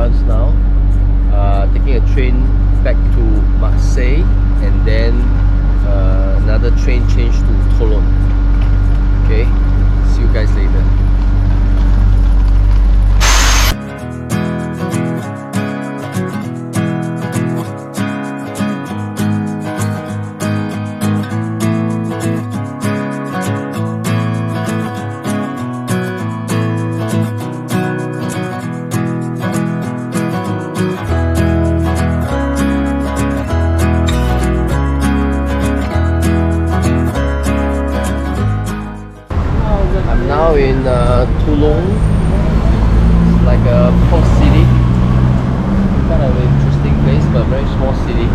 France now. Taking a train back to Marseille, and then another train change to Toulon. Okay, see you guys later. Now in Toulon. It's like a port city, kind of an interesting place, but very small city.